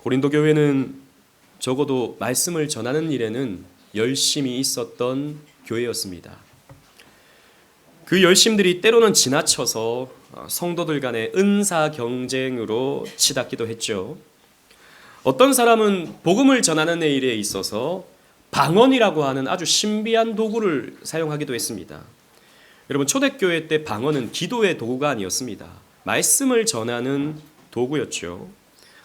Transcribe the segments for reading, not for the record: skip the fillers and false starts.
고린도 교회는 적어도 말씀을 전하는 일에는 열심이 있었던 교회였습니다. 그 열심들이 때로는 지나쳐서 성도들 간의 은사 경쟁으로 치닫기도 했죠. 어떤 사람은 복음을 전하는 일에 있어서 방언이라고 하는 아주 신비한 도구를 사용하기도 했습니다. 여러분, 초대교회 때 방언은 기도의 도구가 아니었습니다. 말씀을 전하는 도구였죠.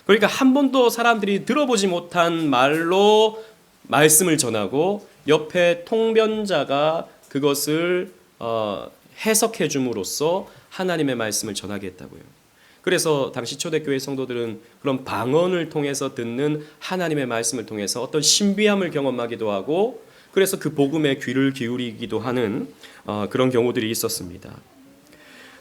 그러니까 한 번도 사람들이 들어보지 못한 말로 말씀을 전하고 옆에 통변자가 그것을 해석해 줌으로써 하나님의 말씀을 전하게 했다고요. 그래서 당시 초대교회 성도들은 그런 방언을 통해서 듣는 하나님의 말씀을 통해서 어떤 신비함을 경험하기도 하고, 그래서 그 복음에 귀를 기울이기도 하는 그런 경우들이 있었습니다.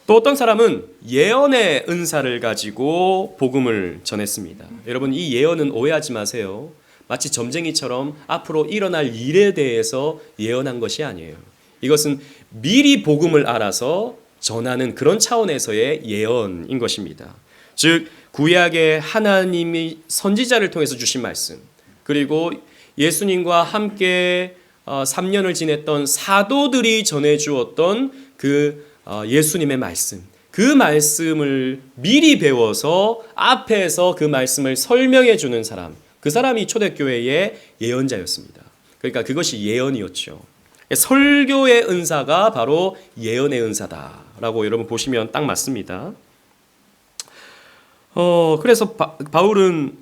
또 어떤 사람은 예언의 은사를 가지고 복음을 전했습니다. 여러분, 이 예언은 오해하지 마세요. 마치 점쟁이처럼 앞으로 일어날 일에 대해서 예언한 것이 아니에요. 이것은 미리 복음을 알아서 전하는 그런 차원에서의 예언인 것입니다. 즉, 구약의 하나님이 선지자를 통해서 주신 말씀, 그리고 예수님과 함께 3년을 지냈던 사도들이 전해주었던 그 예수님의 말씀, 그 말씀을 미리 배워서 앞에서 그 말씀을 설명해 주는 사람, 그 사람이 초대교회의 예언자였습니다. 그러니까 그것이 예언이었죠. 설교의 은사가 바로 예언의 은사다라고 여러분 보시면 딱 맞습니다. 그래서 바울은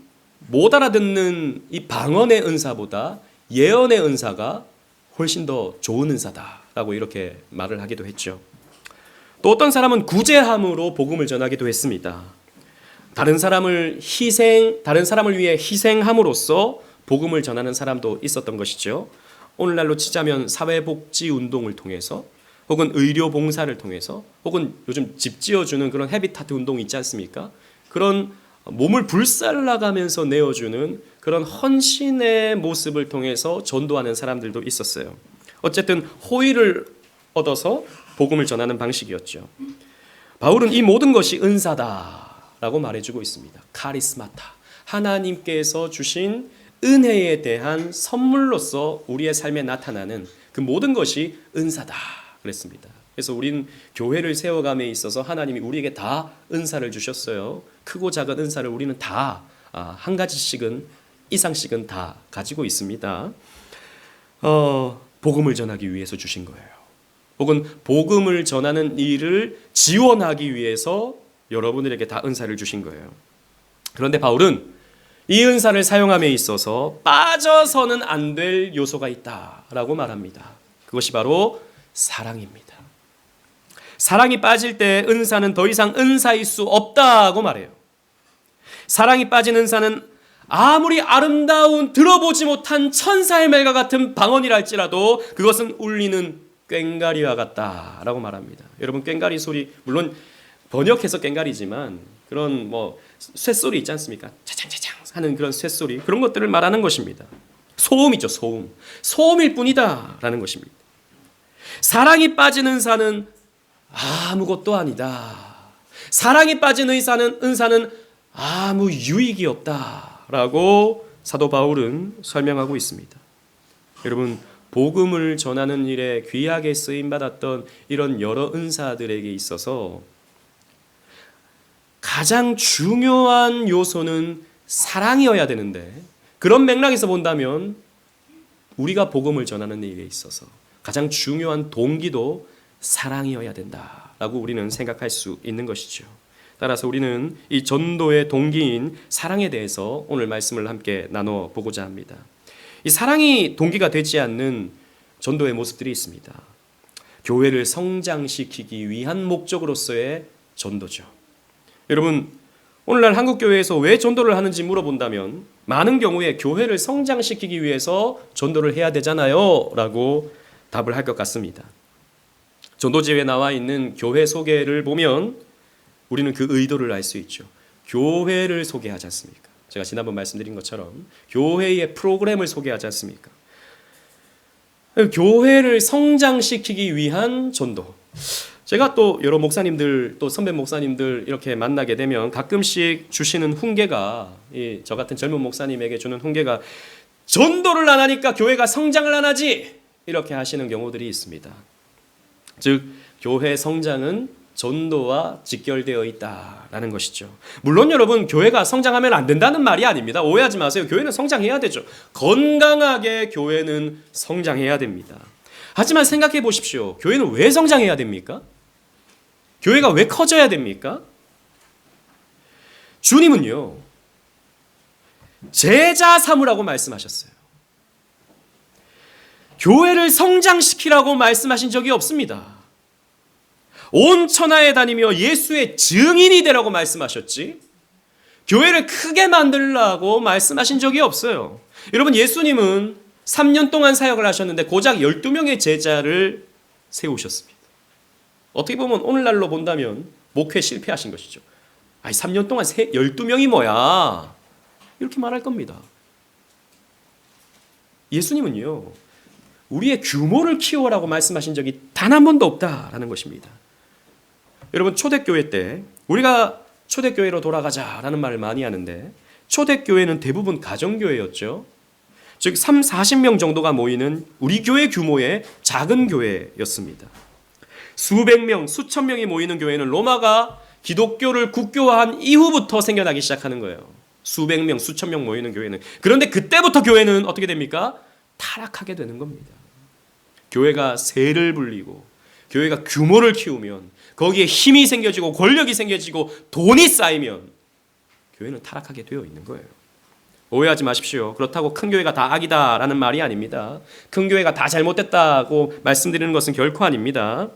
못 알아듣는 이 방언의 은사보다 예언의 은사가 훨씬 더 좋은 은사다라고 이렇게 말을 하기도 했죠. 또 어떤 사람은 구제함으로 복음을 전하기도 했습니다. 다른 사람을 위해 희생함으로써 복음을 전하는 사람도 있었던 것이죠. 오늘날로 치자면 사회복지 운동을 통해서, 혹은 의료 봉사를 통해서, 혹은 요즘 집 지어주는 그런 헤비타트 운동이 있지 않습니까? 그런 몸을 불살라가면서 내어주는 그런 헌신의 모습을 통해서 전도하는 사람들도 있었어요. 어쨌든 호의를 얻어서 복음을 전하는 방식이었죠. 바울은 이 모든 것이 은사다라고 말해주고 있습니다. 카리스마타, 하나님께서 주신 은혜에 대한 선물로서 우리의 삶에 나타나는 그 모든 것이 은사다 그랬습니다. 그래서 우리는 교회를 세워감에 있어서 하나님이 우리에게 다 은사를 주셨어요. 크고 작은 은사를 우리는 다 한 가지씩은 이상씩은 다 가지고 있습니다. 복음을 전하기 위해서 주신 거예요. 혹은 복음을 전하는 일을 지원하기 위해서 여러분들에게 다 은사를 주신 거예요. 그런데 바울은 이 은사를 사용함에 있어서 빠져서는 안 될 요소가 있다라고 말합니다. 그것이 바로 사랑입니다. 사랑이 빠질 때 은사는 더 이상 은사일 수 없다고 말해요. 사랑이 빠진 은사는 아무리 아름다운 들어보지 못한 천사의 말과 같은 방언이라 할지라도 그것은 울리는 꽹과리와 같다라고 말합니다. 여러분, 꽹과리 소리, 물론 번역해서 꽹과리지만 그런 쇳소리 있지 않습니까? 차창차창 하는 그런 쇳소리, 그런 것들을 말하는 것입니다. 소음이죠, 소음. 소음일 뿐이다 라는 것입니다. 사랑이 빠진 은사는 아무것도 아니다. 사랑이 빠진 은사는 아무 유익이 없다라고 사도 바울은 설명하고 있습니다. 여러분, 복음을 전하는 일에 귀하게 쓰임받았던 이런 여러 은사들에게 있어서 가장 중요한 요소는 사랑이어야 되는데, 그런 맥락에서 본다면 우리가 복음을 전하는 일에 있어서 가장 중요한 동기도 사랑이어야 된다라고 우리는 생각할 수 있는 것이죠. 따라서 우리는 이 전도의 동기인 사랑에 대해서 오늘 말씀을 함께 나눠 보고자 합니다. 이 사랑이 동기가 되지 않는 전도의 모습들이 있습니다. 교회를 성장시키기 위한 목적으로서의 전도죠. 여러분, 오늘날 한국교회에서 왜 전도를 하는지 물어본다면 많은 경우에 교회를 성장시키기 위해서 전도를 해야 되잖아요 라고 답을 할 것 같습니다. 전도지에 나와 있는 교회 소개를 보면 우리는 그 의도를 알 수 있죠. 교회를 소개하지 않습니까? 제가 지난번 말씀드린 것처럼 교회의 프로그램을 소개하지 않습니까? 교회를 성장시키기 위한 전도. 제가 또 여러 목사님들 또 선배 목사님들 이렇게 만나게 되면 가끔씩 주시는 훈계가 저 같은 젊은 목사님에게 주는 훈계가 전도를 안 하니까 교회가 성장을 안 하지 이렇게 하시는 경우들이 있습니다. 즉 교회 성장은 전도와 직결되어 있다라는 것이죠. 물론 여러분 교회가 성장하면 안 된다는 말이 아닙니다. 오해하지 마세요. 교회는 성장해야 되죠. 건강하게 교회는 성장해야 됩니다. 하지만 생각해 보십시오. 교회는 왜 성장해야 됩니까? 교회가 왜 커져야 됩니까? 주님은요, 제자 삼으라고 말씀하셨어요. 교회를 성장시키라고 말씀하신 적이 없습니다. 온 천하에 다니며 예수의 증인이 되라고 말씀하셨지, 교회를 크게 만들라고 말씀하신 적이 없어요. 여러분, 예수님은 3년 동안 사역을 하셨는데 고작 12명의 제자를 세우셨습니다. 어떻게 보면 오늘날로 본다면 목회 실패하신 것이죠. 아니 3년 동안 12명이 뭐야? 이렇게 말할 겁니다. 예수님은요, 우리의 규모를 키워라고 말씀하신 적이 단 한 번도 없다라는 것입니다. 여러분, 초대교회 때 우리가 초대교회로 돌아가자라는 말을 많이 하는데 초대교회는 대부분 가정교회였죠. 즉 40명 정도가 모이는 우리 교회 규모의 작은 교회였습니다. 수백 명, 수천 명이 모이는 교회는 로마가 기독교를 국교화한 이후부터 생겨나기 시작하는 거예요. 수백 명, 수천 명 모이는 교회는. 그런데 그때부터 교회는 어떻게 됩니까? 타락하게 되는 겁니다. 교회가 세를 불리고 교회가 규모를 키우면 거기에 힘이 생겨지고 권력이 생겨지고 돈이 쌓이면 교회는 타락하게 되어 있는 거예요. 오해하지 마십시오. 그렇다고 큰 교회가 다 악이다라는 말이 아닙니다. 큰 교회가 다 잘못됐다고 말씀드리는 것은 결코 아닙니다.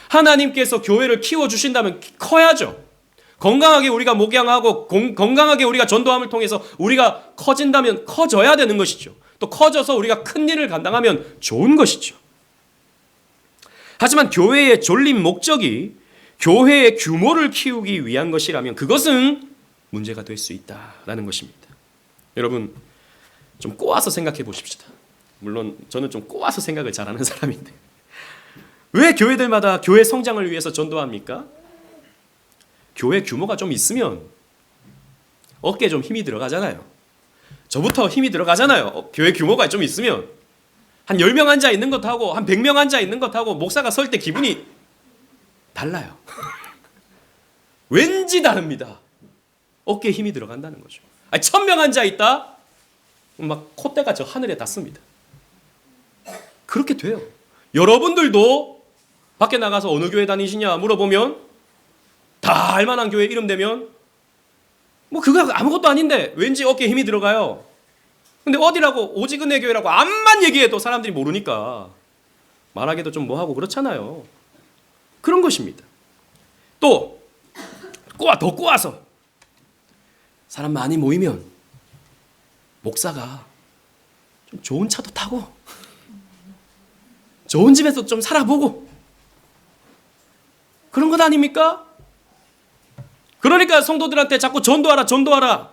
하나님께서 교회를 키워주신다면 커야죠. 건강하게 우리가 목양하고 건강하게 우리가 전도함을 통해서 우리가 커진다면 커져야 되는 것이죠. 또 커져서 우리가 큰 일을 감당하면 좋은 것이죠. 하지만 교회의 존립 목적이 교회의 규모를 키우기 위한 것이라면 그것은 문제가 될 수 있다라는 것입니다. 여러분, 좀 꼬아서 생각해 보십시다. 물론 저는 좀 꼬아서 생각을 잘하는 사람인데 왜 교회들마다 교회 성장을 위해서 전도합니까? 교회 규모가 좀 있으면 어깨에 좀 힘이 들어가잖아요. 저부터 힘이 들어가잖아요. 교회 규모가 좀 있으면 한 10명 앉아 있는 것하고 한 100명 앉아 있는 것하고 목사가 설 때 기분이 달라요. 왠지 다릅니다. 어깨에 힘이 들어간다는 거죠. 1000명 앉아 있다? 막 콧대가 저 하늘에 닿습니다. 그렇게 돼요. 여러분들도 밖에 나가서 어느 교회 다니시냐 물어보면 다 알만한 교회 이름 대면 뭐 그거 아무것도 아닌데 왠지 어깨에 힘이 들어가요. 근데 어디라고 오직은혜 교회라고 암만 얘기해도 사람들이 모르니까 말하기도 좀 뭐하고 그렇잖아요. 그런 것입니다. 또 더 꼬아서 사람 많이 모이면 목사가 좀 좋은 차도 타고 좋은 집에서 좀 살아보고 그런 것 아닙니까? 그러니까 성도들한테 자꾸 전도하라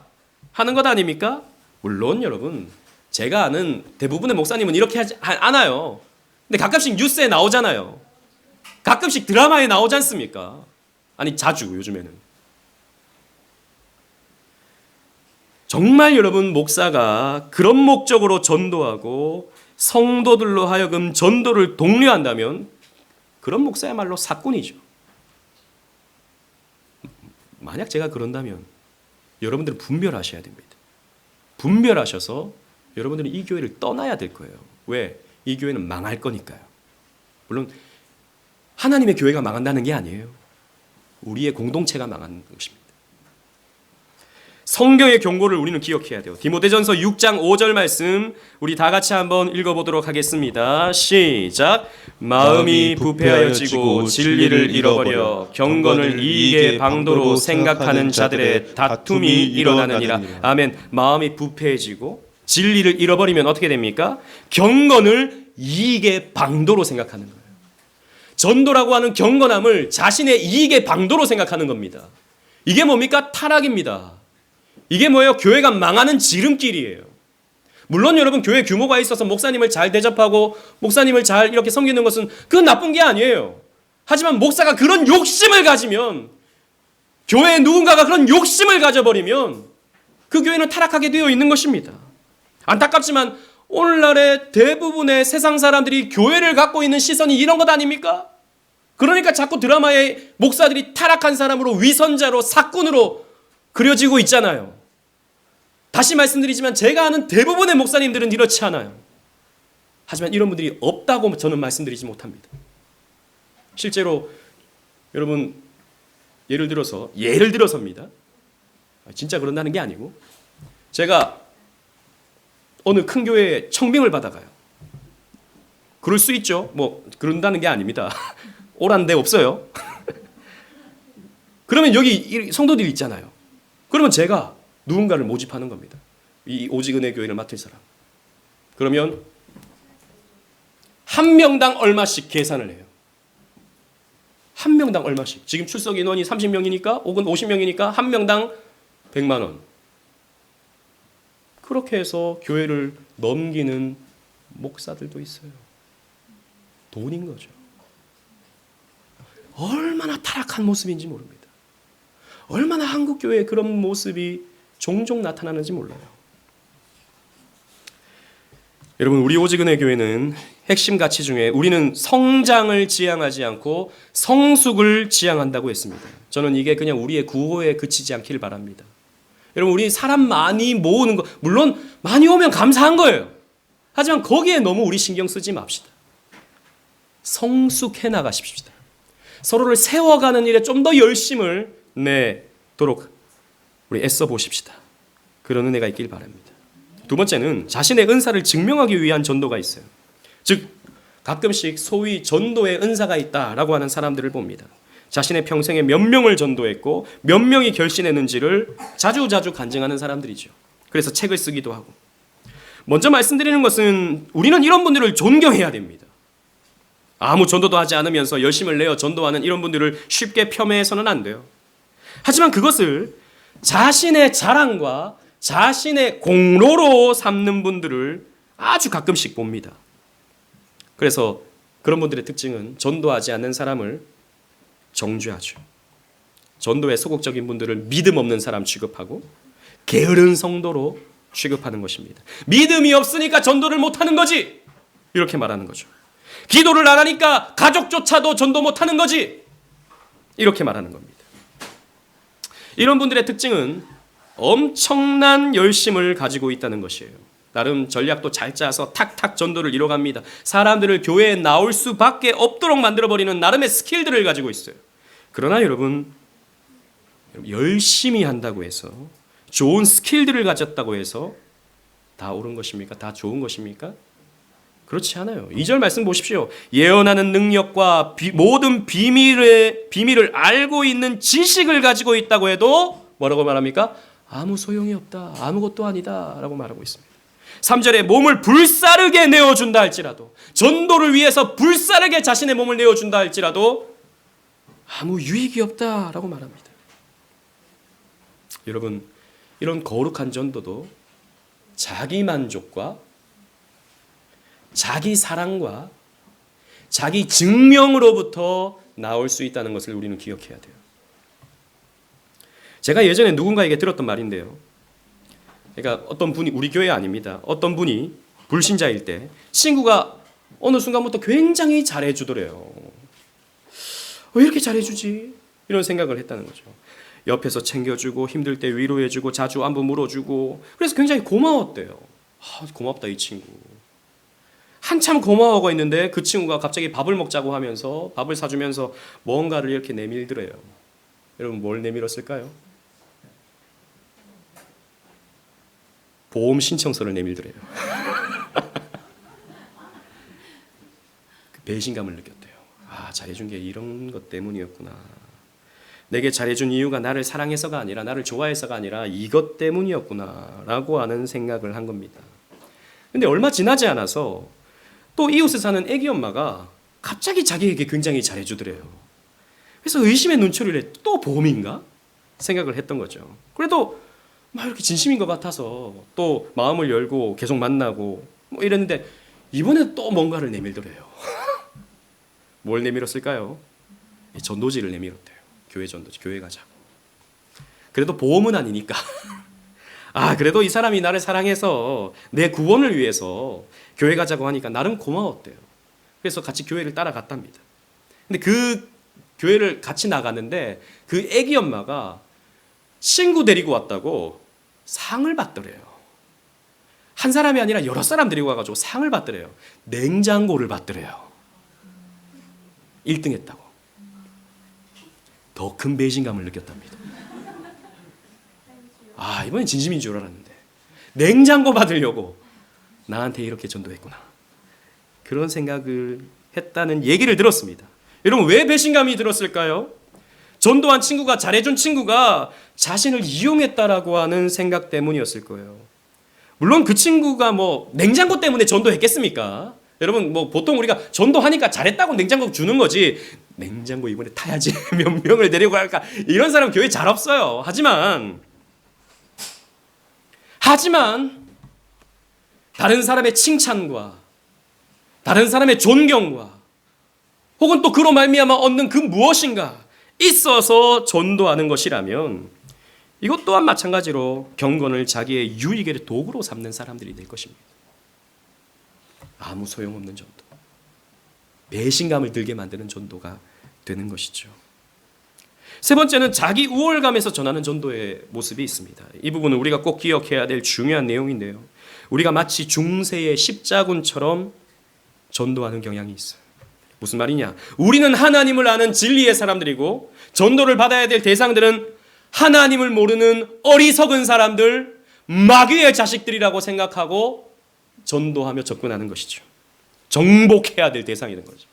하는 것 아닙니까? 물론 여러분, 제가 아는 대부분의 목사님은 이렇게 하지 않아요. 근데 가끔씩 뉴스에 나오잖아요. 가끔씩 드라마에 나오지 않습니까? 아니 자주 요즘에는. 정말 여러분, 목사가 그런 목적으로 전도하고 성도들로 하여금 전도를 독려한다면 그런 목사야말로 사꾼이죠. 만약 제가 그런다면 여러분들은 분별하셔야 됩니다. 분별하셔서 여러분들은 이 교회를 떠나야 될 거예요. 왜? 이 교회는 망할 거니까요. 물론 하나님의 교회가 망한다는 게 아니에요. 우리의 공동체가 망하는 것입니다. 성경의 경고를 우리는 기억해야 돼요. 디모데전서 6장 5절 말씀 우리 다 같이 한번 읽어보도록 하겠습니다. 시작. 마음이 부패하여지고 진리를 잃어버려 경건을 이익의 방도로 생각하는 자들의 다툼이 일어나느니라. 아멘. 마음이 부패해지고 진리를 잃어버리면 어떻게 됩니까? 경건을 이익의 방도로 생각하는 거예요. 전도라고 하는 경건함을 자신의 이익의 방도로 생각하는 겁니다. 이게 뭡니까? 타락입니다. 이게 뭐예요? 교회가 망하는 지름길이에요. 물론 여러분, 교회 규모가 있어서 목사님을 잘 대접하고 목사님을 잘 이렇게 섬기는 것은 그건 나쁜 게 아니에요. 하지만 목사가 그런 욕심을 가지면, 교회에 누군가가 그런 욕심을 가져버리면 그 교회는 타락하게 되어 있는 것입니다. 안타깝지만 오늘날의 대부분의 세상 사람들이 교회를 갖고 있는 시선이 이런 것 아닙니까? 그러니까 자꾸 드라마에 목사들이 타락한 사람으로, 위선자로, 사꾼으로 그려지고 있잖아요. 다시 말씀드리지만 제가 아는 대부분의 목사님들은 이렇지 않아요. 하지만 이런 분들이 없다고 저는 말씀드리지 못합니다. 실제로 여러분, 예를 들어서입니다. 진짜 그런다는 게 아니고, 제가 어느 큰 교회에 청빙을 받아가요. 그럴 수 있죠. 뭐 그런다는 게 아닙니다. 오란 데 없어요. 그러면 여기 성도들이 있잖아요. 그러면 제가 누군가를 모집하는 겁니다. 이 오직 은혜 교회를 맡을 사람. 그러면 한 명당 얼마씩 계산을 해요. 한 명당 얼마씩. 지금 출석 인원이 30명이니까 혹은 50명이니까 한 명당 100만 원. 그렇게 해서 교회를 넘기는 목사들도 있어요. 돈인 거죠. 얼마나 타락한 모습인지 모릅니다. 얼마나 한국 교회에 그런 모습이 종종 나타나는지 몰라요. 여러분, 우리 오직 은혜 교회는 핵심 가치 중에 우리는 성장을 지향하지 않고 성숙을 지향한다고 했습니다. 저는 이게 그냥 우리의 구호에 그치지 않기를 바랍니다. 여러분, 우리 사람 많이 모으는 거, 물론 많이 오면 감사한 거예요. 하지만 거기에 너무 우리 신경 쓰지 맙시다. 성숙해 나가십시다. 서로를 세워가는 일에 좀 더 열심을 내도록 우리 애써 보십시다. 그런 은혜가 있길 바랍니다. 두 번째는 자신의 은사를 증명하기 위한 전도가 있어요. 즉, 가끔씩 소위 전도의 은사가 있다라고 하는 사람들을 봅니다. 자신의 평생에 몇 명을 전도했고 몇 명이 결신했는지를 자주자주 간증하는 사람들이죠. 그래서 책을 쓰기도 하고. 먼저 말씀드리는 것은 우리는 이런 분들을 존경해야 됩니다. 아무 전도도 하지 않으면서 열심을 내어 전도하는 이런 분들을 쉽게 폄훼해서는 안 돼요. 하지만 그것을 자신의 자랑과 자신의 공로로 삼는 분들을 아주 가끔씩 봅니다. 그래서 그런 분들의 특징은 전도하지 않는 사람을 정죄하죠. 전도에 소극적인 분들을 믿음 없는 사람 취급하고 게으른 성도로 취급하는 것입니다. 믿음이 없으니까 전도를 못하는 거지, 이렇게 말하는 거죠. 기도를 안 하니까 가족조차도 전도 못하는 거지, 이렇게 말하는 겁니다. 이런 분들의 특징은 엄청난 열심을 가지고 있다는 것이에요. 나름 전략도 잘 짜서 탁탁 전도를 이뤄갑니다. 사람들을 교회에 나올 수밖에 없도록 만들어버리는 나름의 스킬들을 가지고 있어요. 그러나 여러분, 열심히 한다고 해서, 좋은 스킬들을 가졌다고 해서 다 옳은 것입니까? 다 좋은 것입니까? 그렇지 않아요. 2절 말씀 보십시오. 예언하는 능력과 모든 비밀을 알고 있는 지식을 가지고 있다고 해도 뭐라고 말합니까? 아무 소용이 없다, 아무것도 아니다 라고 말하고 있습니다. 3절에 몸을 불사르게 내어준다 할지라도, 전도를 위해서 불사르게 자신의 몸을 내어준다 할지라도 아무 유익이 없다라고 말합니다. 여러분, 이런 거룩한 전도도 자기 만족과 자기 사랑과 자기 증명으로부터 나올 수 있다는 것을 우리는 기억해야 돼요. 제가 예전에 누군가에게 들었던 말인데요. 그러니까 어떤 분이, 우리 교회 아닙니다. 어떤 분이 불신자일 때 친구가 어느 순간부터 굉장히 잘해주더래요. 왜 이렇게 잘해주지? 이런 생각을 했다는 거죠. 옆에서 챙겨주고 힘들 때 위로해주고 자주 안부 물어주고, 그래서 굉장히 고마웠대요. 고맙다 이 친구. 한참 고마워하고 있는데 그 친구가 갑자기 밥을 먹자고 하면서 밥을 사주면서 뭔가를 이렇게 내밀더래요. 여러분, 뭘 내밀었을까요? 보험 신청서를 내밀더래요. 배신감을 느꼈대요. 잘해준 게 이런 것 때문이었구나. 내게 잘해준 이유가 나를 사랑해서가 아니라, 나를 좋아해서가 아니라 이것 때문이었구나 라고 하는 생각을 한 겁니다. 근데 얼마 지나지 않아서 또 이웃에 사는 애기 엄마가 갑자기 자기에게 굉장히 잘해주더래요. 그래서 의심의 눈초리를 해. 또 보험인가? 생각을 했던 거죠. 그래도 막 이렇게 진심인 것 같아서 또 마음을 열고 계속 만나고 뭐 이랬는데 이번에 또 뭔가를 내밀더래요. 뭘 내밀었을까요? 전도지를 내밀었대요. 교회 전도지, 교회 가자고. 그래도 보험은 아니니까 그래도 이 사람이 나를 사랑해서 내 구원을 위해서 교회 가자고 하니까 나름 고마웠대요. 그래서 같이 교회를 따라갔답니다. 근데 그 교회를 같이 나갔는데 그 애기 엄마가 친구 데리고 왔다고 상을 받더래요. 한 사람이 아니라 여러 사람 데리고 와가지고 상을 받더래요. 냉장고를 받더래요. 1등 했다고. 더 큰 배신감을 느꼈답니다. 이번엔 진심인 줄 알았는데 냉장고 받으려고 나한테 이렇게 전도했구나. 그런 생각을 했다는 얘기를 들었습니다. 여러분, 왜 배신감이 들었을까요? 전도한 친구가, 잘해준 친구가 자신을 이용했다라고 하는 생각 때문이었을 거예요. 물론 그 친구가 냉장고 때문에 전도했겠습니까? 여러분, 보통 우리가 전도하니까 잘했다고 냉장고 주는 거지, 냉장고 이번에 타야지 몇 명을 데리고 갈까, 이런 사람 교회 잘 없어요. 하지만 다른 사람의 칭찬과 다른 사람의 존경과 혹은 또 그로 말미암아 얻는 그 무엇인가 있어서 전도하는 것이라면 이것 또한 마찬가지로 경건을 자기의 유익의 도구로 삼는 사람들이 될 것입니다. 아무 소용없는 전도, 배신감을 들게 만드는 전도가 되는 것이죠. 세 번째는 자기 우월감에서 전하는 전도의 모습이 있습니다. 이 부분은 우리가 꼭 기억해야 될 중요한 내용인데요. 우리가 마치 중세의 십자군처럼 전도하는 경향이 있어요. 무슨 말이냐? 우리는 하나님을 아는 진리의 사람들이고 전도를 받아야 될 대상들은 하나님을 모르는 어리석은 사람들, 마귀의 자식들이라고 생각하고 전도하며 접근하는 것이죠. 정복해야 될 대상이 된 거죠.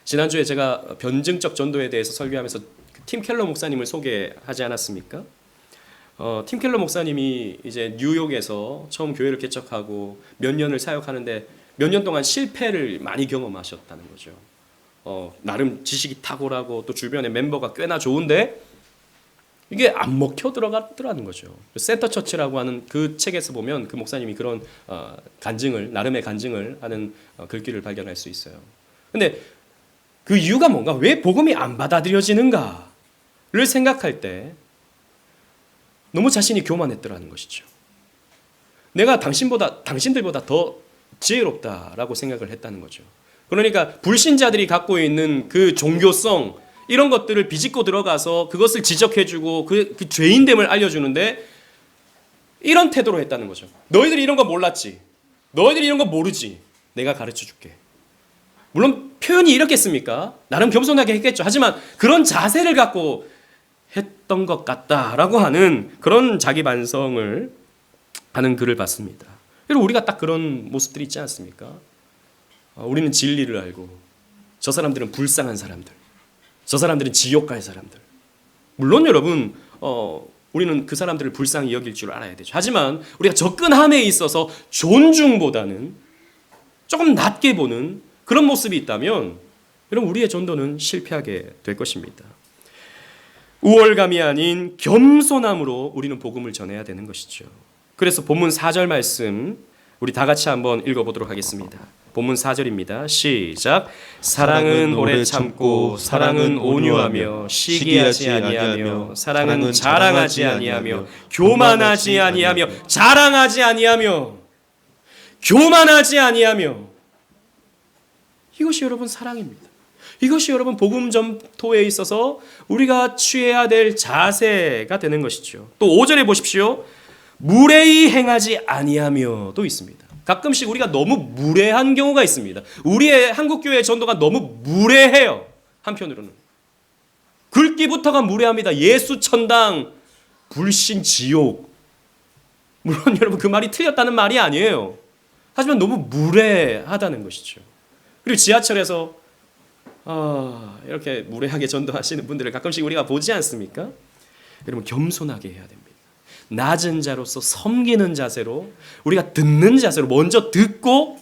지난주에 제가 변증적 전도에 대해서 설교하면서 팀 켈러 목사님을 소개하지 않았습니까? 팀 켈러 목사님이 이제 뉴욕에서 처음 교회를 개척하고 몇 년을 사역하는데 몇 년 동안 실패를 많이 경험하셨다는 거죠. 나름 지식이 탁월하고 또 주변에 멤버가 꽤나 좋은데 이게 안 먹혀 들어가더라는 거죠. 센터 처치라고 하는 그 책에서 보면 그 목사님이 그런 나름의 간증을 하는 글귀를 발견할 수 있어요. 근데 그 이유가 뭔가, 왜 복음이 안 받아들여지는가를 생각할 때 너무 자신이 교만했더라는 것이죠. 내가 당신들보다 더 지혜롭다라고 생각을 했다는 거죠. 그러니까 불신자들이 갖고 있는 그 종교성, 이런 것들을 비집고 들어가서 그것을 지적해주고 그 죄인됨을 알려주는데 이런 태도로 했다는 거죠. 너희들이 이런 거 몰랐지, 너희들이 이런 거 모르지, 내가 가르쳐줄게. 물론 표현이 이렇겠습니까? 나름 겸손하게 했겠죠. 하지만 그런 자세를 갖고 했던 것 같다라고 하는 그런 자기 반성을 하는 글을 봤습니다. 그리고 우리가 딱 그런 모습들이 있지 않습니까? 우리는 진리를 알고 저 사람들은 불쌍한 사람들, 저 사람들은 지옥 갈 사람들. 물론 여러분, 우리는 그 사람들을 불쌍히 여길 줄 알아야 되죠. 하지만 우리가 접근함에 있어서 존중보다는 조금 낮게 보는 그런 모습이 있다면 여러분, 우리의 전도는 실패하게 될 것입니다. 우월감이 아닌 겸손함으로 우리는 복음을 전해야 되는 것이죠. 그래서 본문 4절 말씀 우리 다 같이 한번 읽어보도록 하겠습니다. 본문 4절입니다. 시작. 사랑은 오래 참고 사랑은 온유하며 시기하지 아니하며 사랑은 자랑하지 아니하며 교만하지 아니하며 자랑하지 아니하며 교만하지 아니하며, 이것이 여러분 사랑입니다. 이것이 여러분 복음 전도에 있어서 우리가 취해야 될 자세가 되는 것이죠. 또 5절에 보십시오. 무례히 행하지 아니하며도 있습니다. 가끔씩 우리가 너무 무례한 경우가 있습니다. 우리의 한국교회 전도가 너무 무례해요. 한편으로는 글귀부터가 무례합니다. 예수 천당, 불신 지옥. 물론 여러분 그 말이 틀렸다는 말이 아니에요. 하지만 너무 무례하다는 것이죠. 그리고 지하철에서 이렇게 무례하게 전도하시는 분들을 가끔씩 우리가 보지 않습니까? 여러분, 겸손하게 해야 됩니다. 낮은 자로서 섬기는 자세로, 우리가 듣는 자세로 먼저 듣고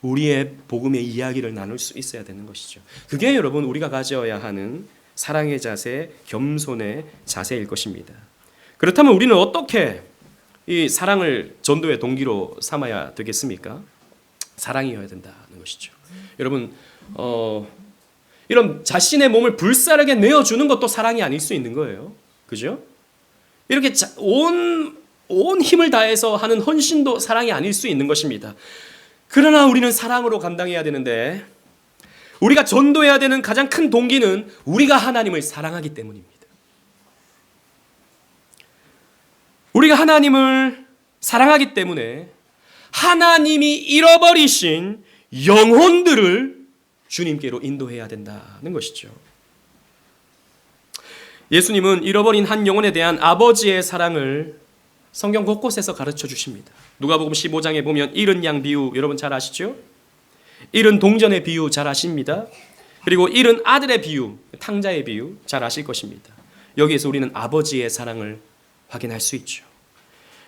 우리의 복음의 이야기를 나눌 수 있어야 되는 것이죠. 그게 여러분 우리가 가져야 하는 사랑의 자세, 겸손의 자세일 것입니다. 그렇다면 우리는 어떻게 이 사랑을 전도의 동기로 삼아야 되겠습니까? 사랑이어야 된다는 것이죠. 여러분, 이런 자신의 몸을 불사르게 내어주는 것도 사랑이 아닐 수 있는 거예요. 그죠? 이렇게 온 힘을 다해서 하는 헌신도 사랑이 아닐 수 있는 것입니다. 그러나 우리는 사랑으로 감당해야 되는데, 우리가 전도해야 되는 가장 큰 동기는 우리가 하나님을 사랑하기 때문입니다. 우리가 하나님을 사랑하기 때문에 하나님이 잃어버리신 영혼들을 주님께로 인도해야 된다는 것이죠. 예수님은 잃어버린 한 영혼에 대한 아버지의 사랑을 성경 곳곳에서 가르쳐 주십니다. 누가복음 15장에 보면 잃은 양 비유 여러분 잘 아시죠? 잃은 동전의 비유 잘 아십니다. 그리고 잃은 아들의 비유, 탕자의 비유 잘 아실 것입니다. 여기에서 우리는 아버지의 사랑을 확인할 수 있죠.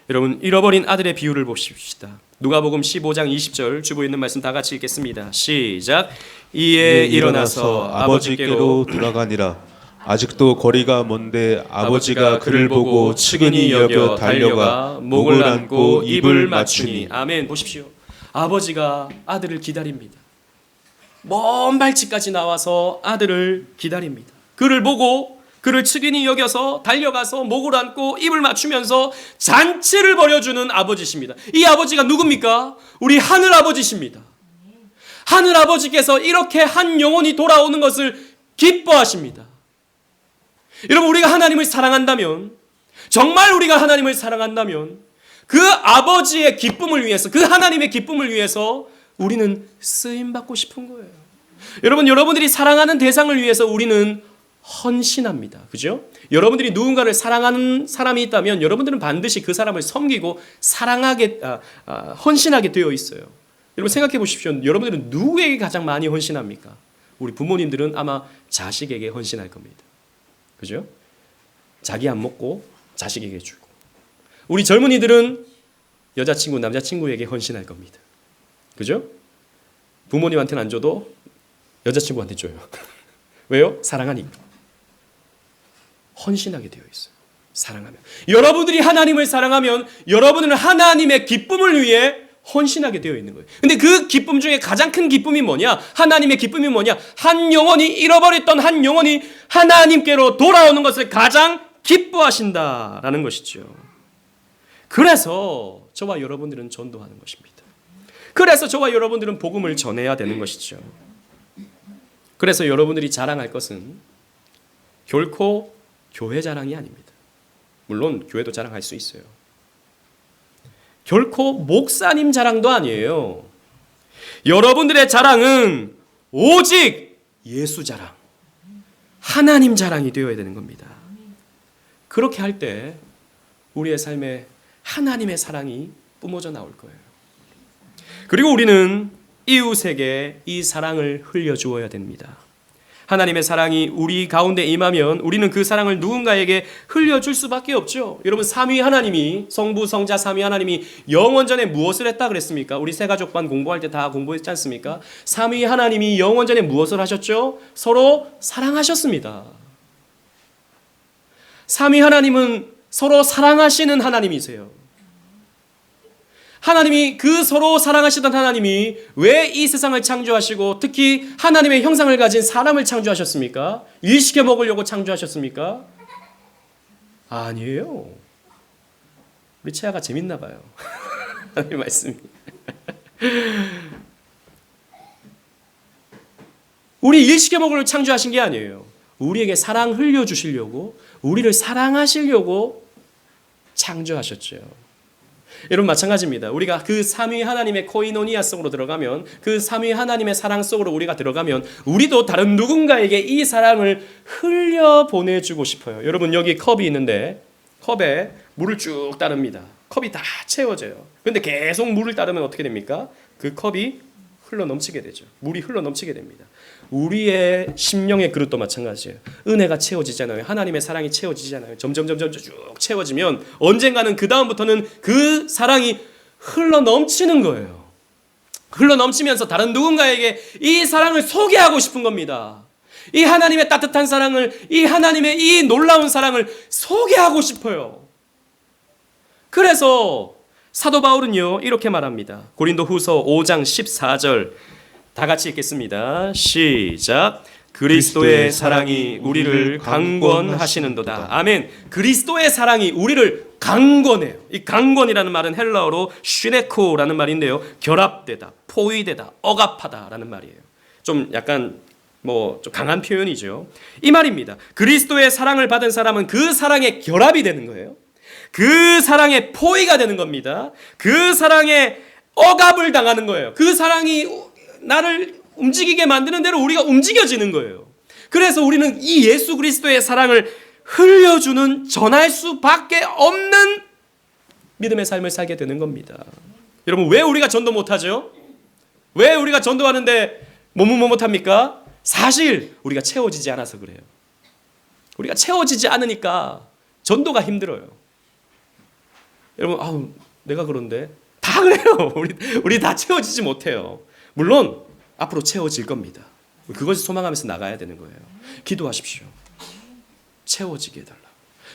여러분, 잃어버린 아들의 비유를 보십시다. 누가복음 15장 20절 주보에 있는 말씀 다 같이 읽겠습니다. 시작. 이에 일어나서 아버지께로 돌아가니라. 아직도 거리가 먼데 아버지가 그를 보고 측은히 여겨 달려가 목을 안고 입을 맞추니. 아멘. 보십시오. 아버지가 아들을 기다립니다. 먼 발치까지 나와서 아들을 기다립니다. 그를 보고 그를 측은히 여겨서 달려가서 목을 안고 입을 맞추면서 잔치를 벌여주는 아버지십니다. 이 아버지가 누굽니까? 우리 하늘 아버지십니다. 하늘 아버지께서 이렇게 한 영혼이 돌아오는 것을 기뻐하십니다. 여러분, 우리가 하나님을 사랑한다면, 정말 우리가 하나님을 사랑한다면 그 아버지의 기쁨을 위해서, 그 하나님의 기쁨을 위해서 우리는 쓰임받고 싶은 거예요. 여러분, 여러분들이 사랑하는 대상을 위해서 우리는 헌신합니다. 그죠? 여러분들이 누군가를 사랑하는 사람이 있다면 여러분들은 반드시 그 사람을 섬기고 헌신하게 되어 있어요. 여러분 생각해 보십시오. 여러분들은 누구에게 가장 많이 헌신합니까? 우리 부모님들은 아마 자식에게 헌신할 겁니다. 그죠? 자기 안 먹고 자식에게 주고. 우리 젊은이들은 여자친구, 남자친구에게 헌신할 겁니다. 그죠? 부모님한테는 안 줘도 여자친구한테 줘요. 왜요? 사랑하니까. 헌신하게 되어 있어요. 사랑하면. 여러분들이 하나님을 사랑하면 여러분은 하나님의 기쁨을 위해 헌신하게 되어 있는 거예요. 근데 그 기쁨 중에 가장 큰 기쁨이 뭐냐? 하나님의 기쁨이 뭐냐? 한 영혼이 잃어버렸던 한 영혼이 하나님께로 돌아오는 것을 가장 기뻐하신다라는 것이죠. 그래서 저와 여러분들은 전도하는 것입니다. 그래서 저와 여러분들은 복음을 전해야 되는 것이죠. 그래서 여러분들이 자랑할 것은 결코 교회 자랑이 아닙니다. 물론 교회도 자랑할 수 있어요. 결코 목사님 자랑도 아니에요. 여러분들의 자랑은 오직 예수 자랑, 하나님 자랑이 되어야 되는 겁니다. 그렇게 할 때 우리의 삶에 하나님의 사랑이 뿜어져 나올 거예요. 그리고 우리는 이웃에게 이 사랑을 흘려주어야 됩니다. 하나님의 사랑이 우리 가운데 임하면 우리는 그 사랑을 누군가에게 흘려줄 수밖에 없죠. 여러분, 삼위 하나님이, 성부, 성자, 삼위 하나님이 영원전에 무엇을 했다 그랬습니까? 우리 새가족반 공부할 때 다 공부했지 않습니까? 삼위 하나님이 영원전에 무엇을 하셨죠? 서로 사랑하셨습니다. 삼위 하나님은 서로 사랑하시는 하나님이세요. 하나님이 그 서로 사랑하시던 하나님이 왜 이 세상을 창조하시고 특히 하나님의 형상을 가진 사람을 창조하셨습니까? 일시켜 먹으려고 창조하셨습니까? 아니에요. 우리 채아가 재밌나 봐요. 하나님 말씀이. 우리 일시켜 먹으려고 창조하신 게 아니에요. 우리에게 사랑 흘려주시려고, 우리를 사랑하시려고 창조하셨죠. 여러분 마찬가지입니다. 우리가 그 삼위 하나님의 코이노니아 속으로 들어가면, 그 삼위 하나님의 사랑 속으로 우리가 들어가면 우리도 다른 누군가에게 이 사랑을 흘려 보내주고 싶어요. 여러분 여기 컵이 있는데 컵에 물을 쭉 따릅니다. 컵이 다 채워져요. 그런데 계속 물을 따르면 어떻게 됩니까? 그 컵이 흘러 넘치게 되죠. 물이 흘러 넘치게 됩니다. 우리의 심령의 그릇도 마찬가지예요. 은혜가 채워지잖아요. 하나님의 사랑이 채워지잖아요. 점점 쭉 채워지면 언젠가는 그 다음부터는 그 사랑이 흘러 넘치는 거예요. 흘러 넘치면서 다른 누군가에게 이 사랑을 소개하고 싶은 겁니다. 이 하나님의 따뜻한 사랑을, 이 하나님의 이 놀라운 사랑을 소개하고 싶어요. 그래서 사도 바울은요 이렇게 말합니다. 고린도 후서 5장 14절 다 같이 읽겠습니다. 시작. 그리스도의 사랑이 우리를 강권하시는도다. 아멘. 그리스도의 사랑이 우리를 강권해요. 이 강권이라는 말은 헬라어로 슈네코라는 말인데요. 결합되다, 포위되다, 억압하다라는 말이에요. 좀 약간 좀 강한 표현이죠. 이 말입니다. 그리스도의 사랑을 받은 사람은 그 사랑에 결합이 되는 거예요. 그 사랑에 포위가 되는 겁니다. 그 사랑에 억압을 당하는 거예요. 그 사랑이 나를 움직이게 만드는 대로 우리가 움직여지는 거예요. 그래서 우리는 이 예수 그리스도의 사랑을 흘려주는, 전할 수밖에 없는 믿음의 삶을 살게 되는 겁니다. 여러분, 왜 우리가 전도 못하죠? 왜 우리가 전도하는데 못합니까? 사실 우리가 채워지지 않아서 그래요. 우리가 채워지지 않으니까 전도가 힘들어요. 여러분, 내가 그런데 다 그래요. 우리 다 채워지지 못해요. 물론 앞으로 채워질 겁니다. 그것을 소망하면서 나가야 되는 거예요. 기도하십시오. 채워지게 해달라고,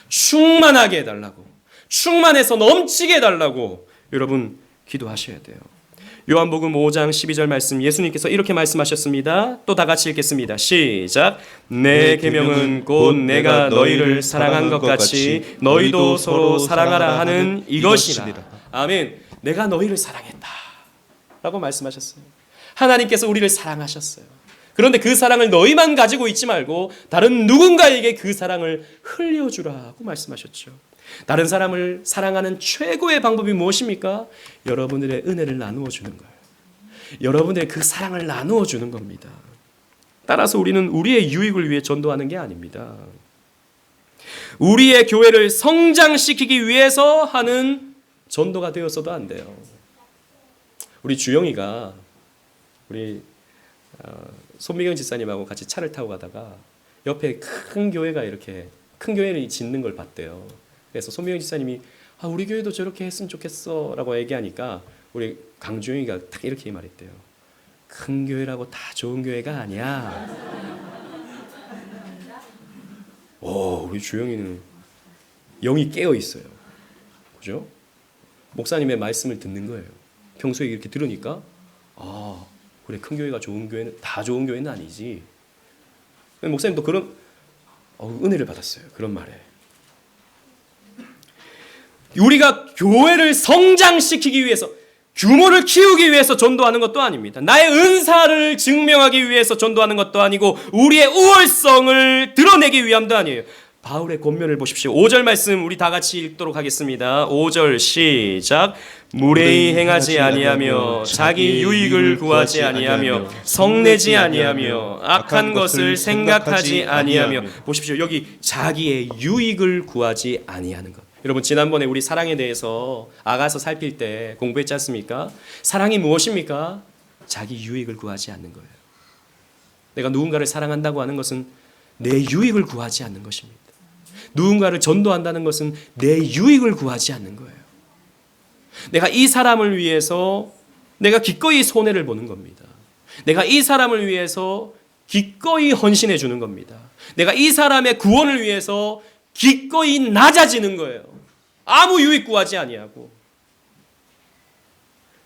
충만하게 해달라고, 충만해서 넘치게 해달라고 여러분 기도하셔야 돼요. 요한복음 5장 12절 말씀, 예수님께서 이렇게 말씀하셨습니다. 또 다 같이 읽겠습니다. 시작. 내 계명은 곧 내가 너희를 사랑한 것 같이 너희도 서로 사랑하라 하는 이것이니라. 아멘. 내가 너희를 사랑했다 라고 말씀하셨어요. 하나님께서 우리를 사랑하셨어요. 그런데 그 사랑을 너희만 가지고 있지 말고 다른 누군가에게 그 사랑을 흘려주라고 말씀하셨죠. 다른 사람을 사랑하는 최고의 방법이 무엇입니까? 여러분들의 은혜를 나누어 주는 거예요. 여러분들의 그 사랑을 나누어 주는 겁니다. 따라서 우리는 우리의 유익을 위해 전도하는 게 아닙니다. 우리의 교회를 성장시키기 위해서 하는 전도가 되어서도 안 돼요. 우리 주영이가 손미경 집사님하고 같이 차를 타고 가다가 옆에 큰 교회가 이렇게 큰 교회를 짓는 걸 봤대요. 그래서 손미경 집사님이 우리 교회도 저렇게 했으면 좋겠어 라고 얘기하니까 우리 강주영이가 딱 이렇게 말했대요. 큰 교회라고 다 좋은 교회가 아니야. 우리 주영이는 영이 깨어 있어요. 그죠? 목사님의 말씀을 듣는 거예요. 평소에 이렇게 들으니까 그래, 큰 교회가 좋은 교회는 다 좋은 교회는 아니지. 목사님도 그런 은혜를 받았어요. 그런 말에. 우리가 교회를 성장시키기 위해서, 규모를 키우기 위해서 전도하는 것도 아닙니다. 나의 은사를 증명하기 위해서 전도하는 것도 아니고 우리의 우월성을 드러내기 위함도 아니에요. 바울의 권면을 보십시오. 5절 말씀 우리 다 같이 읽도록 하겠습니다. 5절 시작. 무례히 행하지 아니하며 자기 유익을 구하지 아니하며 성내지 아니하며 악한 것을 생각하지 아니하며. 보십시오. 여기 자기의 유익을 구하지 아니하는 것. 여러분, 지난번에 우리 사랑에 대해서 아가서 살필 때 공부했지 않습니까? 사랑이 무엇입니까? 자기 유익을 구하지 않는 거예요. 내가 누군가를 사랑한다고 하는 것은 내 유익을 구하지 않는 것입니다. 누군가를 전도한다는 것은 내 유익을 구하지 않는 거예요. 내가 이 사람을 위해서 내가 기꺼이 손해를 보는 겁니다. 내가 이 사람을 위해서 기꺼이 헌신해 주는 겁니다. 내가 이 사람의 구원을 위해서 기꺼이 낮아지는 거예요. 아무 유익 구하지 아니하고.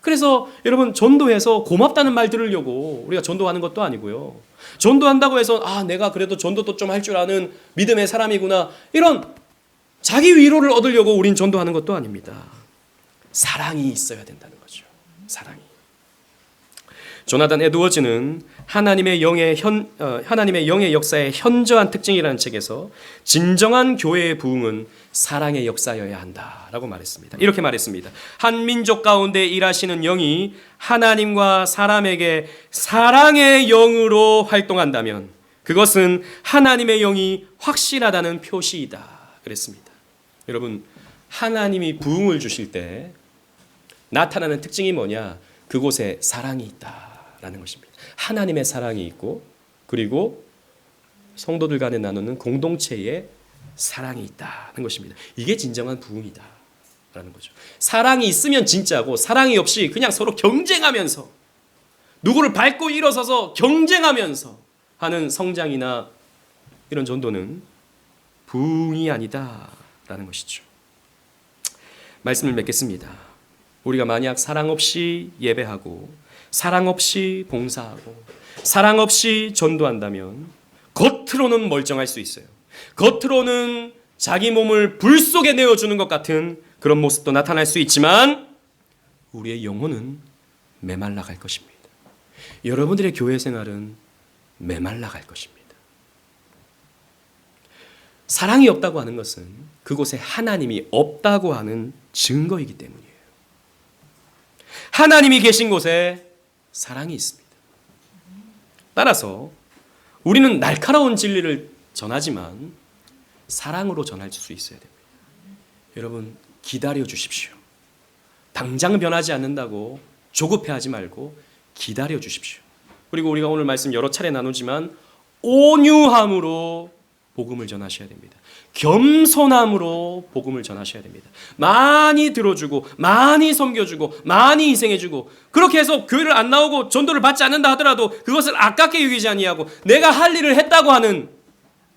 그래서 여러분, 전도해서 고맙다는 말 들으려고 우리가 전도하는 것도 아니고요. 전도한다고 해서 내가 그래도 전도도 좀 할 줄 아는 믿음의 사람이구나, 이런 자기 위로를 얻으려고 우린 전도하는 것도 아닙니다. 사랑이 있어야 된다는 거죠. 사랑이. 조나단 에드워즈는 하나님의 영의 역사의 현저한 특징이라는 책에서 진정한 교회의 부흥은 사랑의 역사여야 한다라고 말했습니다. 이렇게 말했습니다. 한 민족 가운데 일하시는 영이 하나님과 사람에게 사랑의 영으로 활동한다면 그것은 하나님의 영이 확실하다는 표시이다 그랬습니다. 여러분, 하나님이 부흥을 주실 때 나타나는 특징이 뭐냐? 그곳에 사랑이 있다라는 것입니다. 하나님의 사랑이 있고, 그리고 성도들 간에 나누는 공동체의 사랑이 있다는 것입니다. 이게 진정한 부흥이다라는 거죠. 사랑이 있으면 진짜고, 사랑이 없이 그냥 서로 경쟁하면서 누구를 밟고 일어서서 경쟁하면서 하는 성장이나 이런 전도는 부흥이 아니다라는 것이죠. 말씀을 맺겠습니다. 우리가 만약 사랑 없이 예배하고 사랑 없이 봉사하고 사랑 없이 전도한다면 겉으로는 멀쩡할 수 있어요. 겉으로는 자기 몸을 불 속에 내어주는 것 같은 그런 모습도 나타날 수 있지만 우리의 영혼은 메말라 갈 것입니다. 여러분들의 교회 생활은 메말라 갈 것입니다. 사랑이 없다고 하는 것은 그곳에 하나님이 없다고 하는 증거이기 때문이에요. 하나님이 계신 곳에 사랑이 있습니다. 따라서 우리는 날카로운 진리를 전하지만 사랑으로 전할 수 있어야 됩니다. 여러분, 기다려 주십시오. 당장 변하지 않는다고 조급해하지 말고 기다려 주십시오. 그리고 우리가 오늘 말씀 여러 차례 나누지만 온유함으로 복음을 전하셔야 됩니다. 겸손함으로 복음을 전하셔야 됩니다. 많이 들어주고 많이 섬겨주고 많이 희생해주고 그렇게 해서 교회를 안 나오고 전도를 받지 않는다 하더라도 그것을 아깝게 여기지 아니하고 내가 할 일을 했다고 하는,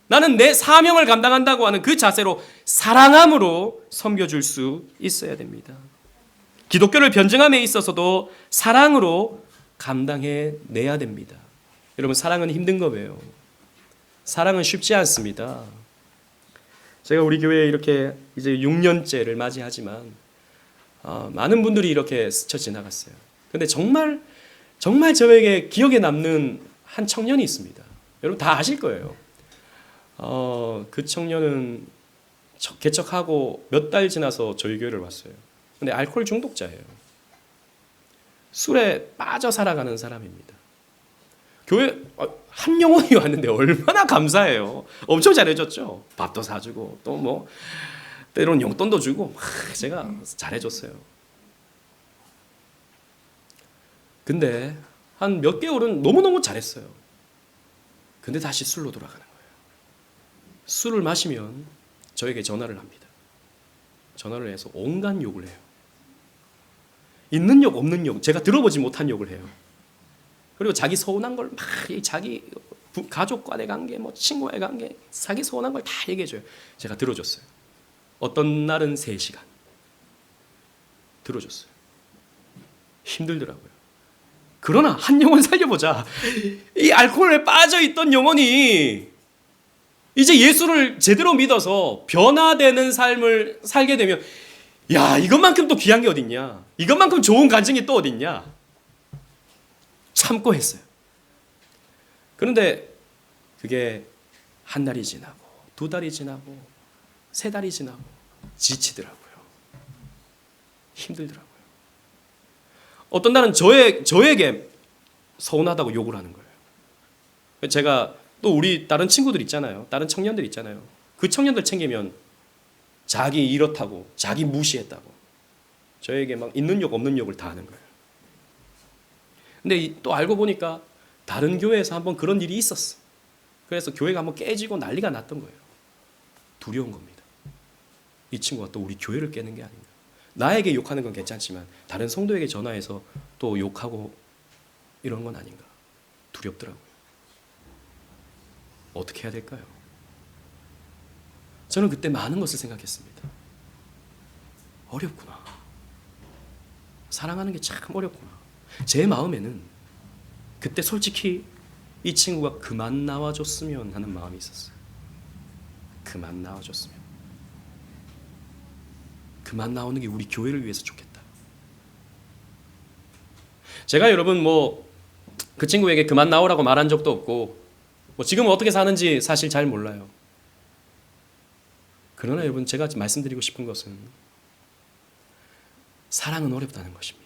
나는 내 사명을 감당한다고 하는 그 자세로 사랑함으로 섬겨줄 수 있어야 됩니다. 기독교를 변증함에 있어서도 사랑으로 감당해내야 됩니다. 여러분, 사랑은 힘든 거예요. 사랑은 쉽지 않습니다. 제가 우리 교회에 이렇게 이제 6년째를 맞이하지만 많은 분들이 이렇게 스쳐 지나갔어요. 근데 정말 저에게 기억에 남는 한 청년이 있습니다. 여러분 다 아실 거예요. 그 청년은 개척하고 몇 달 지나서 저희 교회를 왔어요. 근데 알코올 중독자예요. 술에 빠져 살아가는 사람입니다. 교회 한 영혼이 왔는데 얼마나 감사해요. 엄청 잘해줬죠. 밥도 사주고 또 뭐 때로는 용돈도 주고 제가 잘해줬어요. 근데 한 몇 개월은 너무너무 잘했어요. 근데 다시 술로 돌아가는 거예요. 술을 마시면 저에게 전화를 합니다. 전화를 해서 온갖 욕을 해요. 있는 욕 없는 욕, 제가 들어보지 못한 욕을 해요. 그리고 자기 서운한 걸 막 자기 가족과의 관계, 뭐 친구와의 관계, 자기 서운한 걸 다 얘기해줘요. 제가 들어줬어요. 어떤 날은 3시간 들어줬어요. 힘들더라고요. 그러나 한 영혼 살려보자. 이 알코올에 빠져있던 영혼이 이제 예수를 제대로 믿어서 변화되는 삶을 살게 되면, 야, 이것만큼 또 귀한 게 어딨냐, 이것만큼 좋은 간증이 또 어딨냐, 참고 했어요. 그런데 그게 한 달이 지나고 2달이 지나고 3달이 지나고 지치더라고요. 힘들더라고요. 어떤 날은 저에게 서운하다고 욕을 하는 거예요. 제가 또 우리 다른 친구들 있잖아요. 다른 청년들 있잖아요. 그 청년들 챙기면 자기 이렇다고, 자기 무시했다고 저에게 막 있는 욕 없는 욕을 다 하는 거예요. 근데 또 알고 보니까 다른 교회에서 한번 그런 일이 있었어. 그래서 교회가 한번 깨지고 난리가 났던 거예요. 두려운 겁니다. 이 친구가 또 우리 교회를 깨는 게 아닌가. 나에게 욕하는 건 괜찮지만 다른 성도에게 전화해서 또 욕하고 이런 건 아닌가. 두렵더라고요. 어떻게 해야 될까요? 저는 그때 많은 것을 생각했습니다. 어렵구나. 사랑하는 게 참 어렵구나. 제 마음에는 그때 솔직히 이 친구가 그만 나와줬으면 하는 마음이 있었어요. 그만 나와줬으면. 그만 나오는 게 우리 교회를 위해서 좋겠다. 제가 여러분 그 친구에게 그만 나오라고 말한 적도 없고 지금은 어떻게 사는지 사실 잘 몰라요. 그러나 여러분, 제가 말씀드리고 싶은 것은 사랑은 어렵다는 것입니다.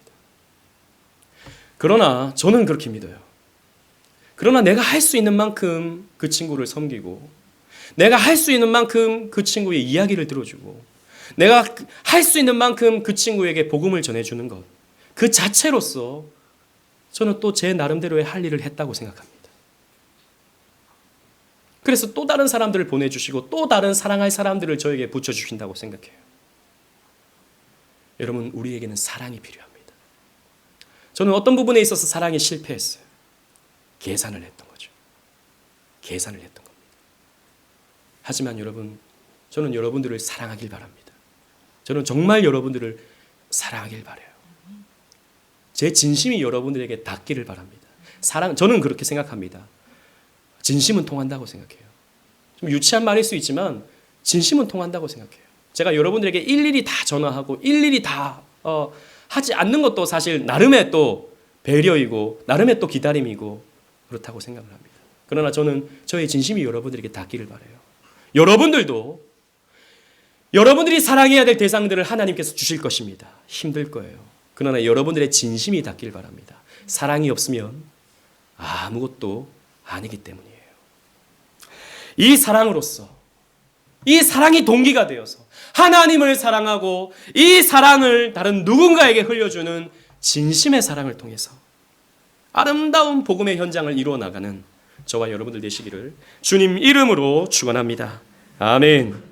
그러나 저는 그렇게 믿어요. 그러나 내가 할 수 있는 만큼 그 친구를 섬기고, 내가 할 수 있는 만큼 그 친구의 이야기를 들어주고, 내가 할 수 있는 만큼 그 친구에게 복음을 전해주는 것, 그 자체로서 저는 또 제 나름대로의 할 일을 했다고 생각합니다. 그래서 또 다른 사람들을 보내주시고 또 다른 사랑할 사람들을 저에게 붙여주신다고 생각해요. 여러분, 우리에게는 사랑이 필요합니다. 저는 어떤 부분에 있어서 사랑에 실패했어요. 계산을 했던 거죠. 계산을 했던 겁니다. 하지만 여러분, 저는 여러분들을 사랑하길 바랍니다. 저는 정말 여러분들을 사랑하길 바라요. 제 진심이 여러분들에게 닿기를 바랍니다. 저는 그렇게 생각합니다. 진심은 통한다고 생각해요. 좀 유치한 말일 수 있지만 진심은 통한다고 생각해요. 제가 여러분들에게 일일이 다 전화하고 일일이 다 하지 않는 것도 사실 나름의 또 배려이고 나름의 또 기다림이고 그렇다고 생각을 합니다. 그러나 저는 저의 진심이 여러분들에게 닿기를 바라요. 여러분들도 여러분들이 사랑해야 될 대상들을 하나님께서 주실 것입니다. 힘들 거예요. 그러나 여러분들의 진심이 닿길 바랍니다. 사랑이 없으면 아무것도 아니기 때문이에요. 이 사랑으로서 이 사랑이 동기가 되어서 하나님을 사랑하고 이 사랑을 다른 누군가에게 흘려주는 진심의 사랑을 통해서 아름다운 복음의 현장을 이루어 나가는 저와 여러분들 되시기를 주님 이름으로 축원합니다. 아멘.